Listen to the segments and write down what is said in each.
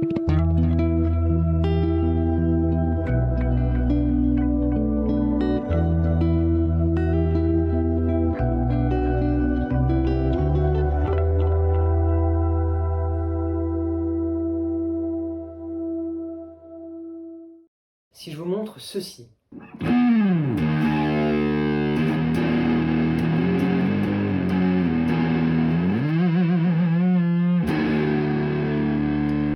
Si je vous montre ceci.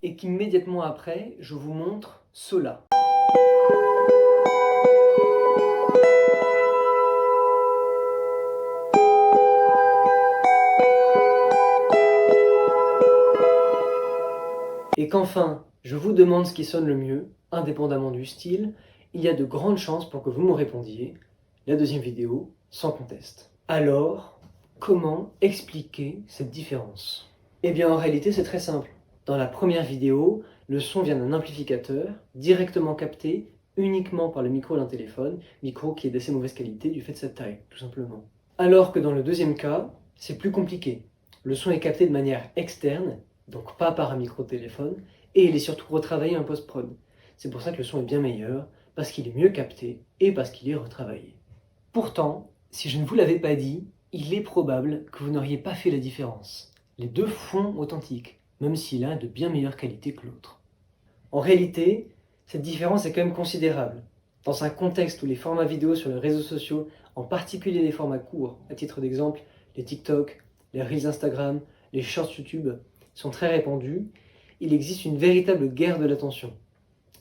Et qu'immédiatement après, je vous montre cela. Et qu'enfin, je vous demande ce qui sonne le mieux, indépendamment du style, il y a de grandes chances pour que vous me répondiez la deuxième vidéo, sans conteste. Alors, comment expliquer cette différence? Eh bien, en réalité, c'est très simple. Dans la première vidéo, le son vient d'un amplificateur, directement capté uniquement par le micro d'un téléphone, micro qui est d'assez mauvaise qualité du fait de sa taille, tout simplement. Alors que dans le deuxième cas, c'est plus compliqué. Le son est capté de manière externe, donc pas par un micro-téléphone, et il est surtout retravaillé en post-prod. C'est pour ça que le son est bien meilleur, parce qu'il est mieux capté et parce qu'il est retravaillé. Pourtant, si je ne vous l'avais pas dit, il est probable que vous n'auriez pas fait la différence. Les deux font authentique, même si l'un est de bien meilleure qualité que l'autre. En réalité, cette différence est quand même considérable. Dans un contexte où les formats vidéo sur les réseaux sociaux, en particulier les formats courts, à titre d'exemple, les TikTok, les Reels Instagram, les Shorts YouTube, sont très répandus, il existe une véritable guerre de l'attention.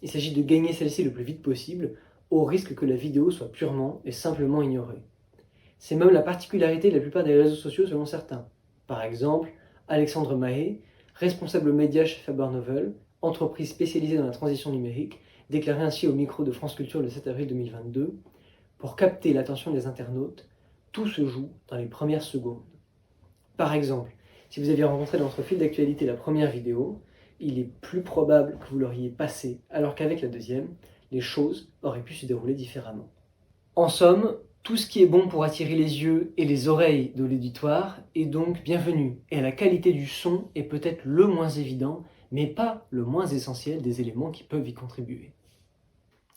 Il s'agit de gagner celle-ci le plus vite possible, au risque que la vidéo soit purement et simplement ignorée. C'est même la particularité de la plupart des réseaux sociaux selon certains. Par exemple, Alexandre Mahé, responsable média chez Faber Novel, entreprise spécialisée dans la transition numérique, déclarait ainsi au micro de France Culture le 7 avril 2022 « Pour capter l'attention des internautes, tout se joue dans les premières secondes. » Par exemple, si vous aviez rencontré dans votre fil d'actualité la première vidéo, il est plus probable que vous l'auriez passée, alors qu'avec la deuxième, les choses auraient pu se dérouler différemment. En somme, tout ce qui est bon pour attirer les yeux et les oreilles de l'auditoire est donc bienvenu, et la qualité du son est peut-être le moins évident, mais pas le moins essentiel des éléments qui peuvent y contribuer.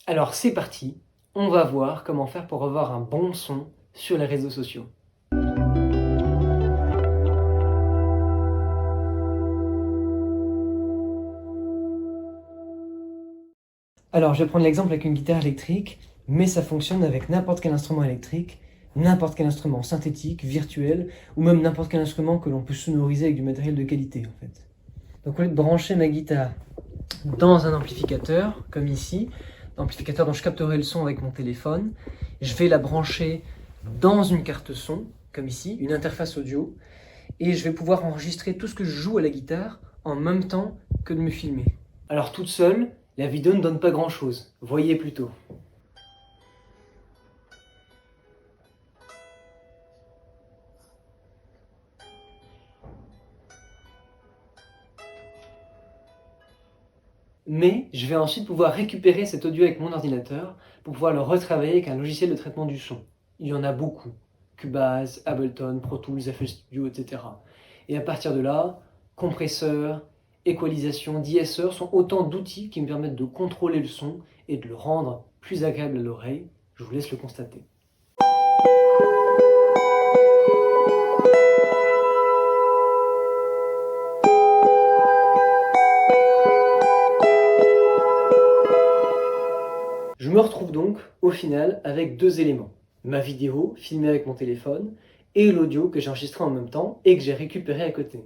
Alors c'est parti, on va voir comment faire pour avoir un bon son sur les réseaux sociaux. Alors je vais prendre l'exemple avec une guitare électrique, mais ça fonctionne avec n'importe quel instrument électrique, n'importe quel instrument synthétique, virtuel, ou même n'importe quel instrument que l'on peut sonoriser avec du matériel de qualité en fait. Donc au lieu de brancher ma guitare dans un amplificateur, comme ici, l'amplificateur dont je capterai le son avec mon téléphone, je vais la brancher dans une carte son, comme ici, une interface audio, et je vais pouvoir enregistrer tout ce que je joue à la guitare en même temps que de me filmer. Alors toute seule, la vidéo ne donne pas grand chose, voyez plutôt. Mais je vais ensuite pouvoir récupérer cet audio avec mon ordinateur pour pouvoir le retravailler avec un logiciel de traitement du son. Il y en a beaucoup, Cubase, Ableton, Pro Tools, FL Studio, etc. Et à partir de là, compresseur, équalisation, de sont autant d'outils qui me permettent de contrôler le son et de le rendre plus agréable à l'oreille. Je vous laisse le constater. Je me retrouve donc, au final, avec deux éléments. Ma vidéo, filmée avec mon téléphone, et l'audio que j'ai enregistré en même temps et que j'ai récupéré à côté.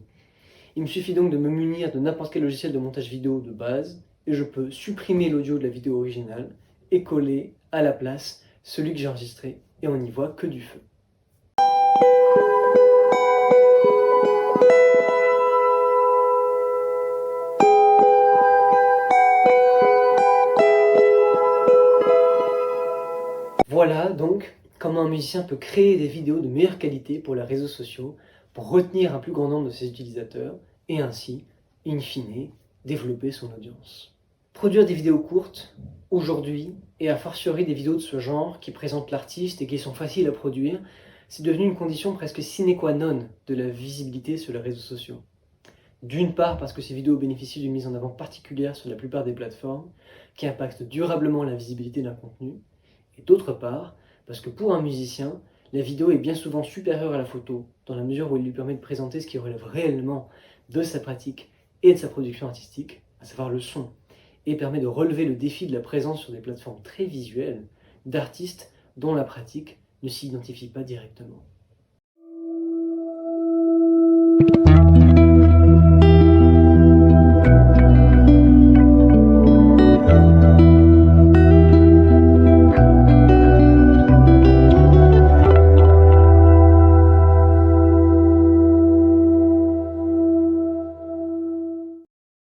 Il me suffit donc de me munir de n'importe quel logiciel de montage vidéo de base, et je peux supprimer l'audio de la vidéo originale et coller à la place celui que j'ai enregistré, et on n'y voit que du feu. Voilà donc comment un musicien peut créer des vidéos de meilleure qualité pour les réseaux sociaux, pour retenir un plus grand nombre de ses utilisateurs, et ainsi, in fine, développer son audience. Produire des vidéos courtes, aujourd'hui, et a fortiori des vidéos de ce genre qui présentent l'artiste et qui sont faciles à produire, c'est devenu une condition presque sine qua non de la visibilité sur les réseaux sociaux. D'une part parce que ces vidéos bénéficient d'une mise en avant particulière sur la plupart des plateformes, qui impacte durablement la visibilité d'un contenu, et d'autre part parce que pour un musicien, la vidéo est bien souvent supérieure à la photo, dans la mesure où elle lui permet de présenter ce qui relève réellement de sa pratique et de sa production artistique, à savoir le son, et permet de relever le défi de la présence sur des plateformes très visuelles d'artistes dont la pratique ne s'identifie pas directement.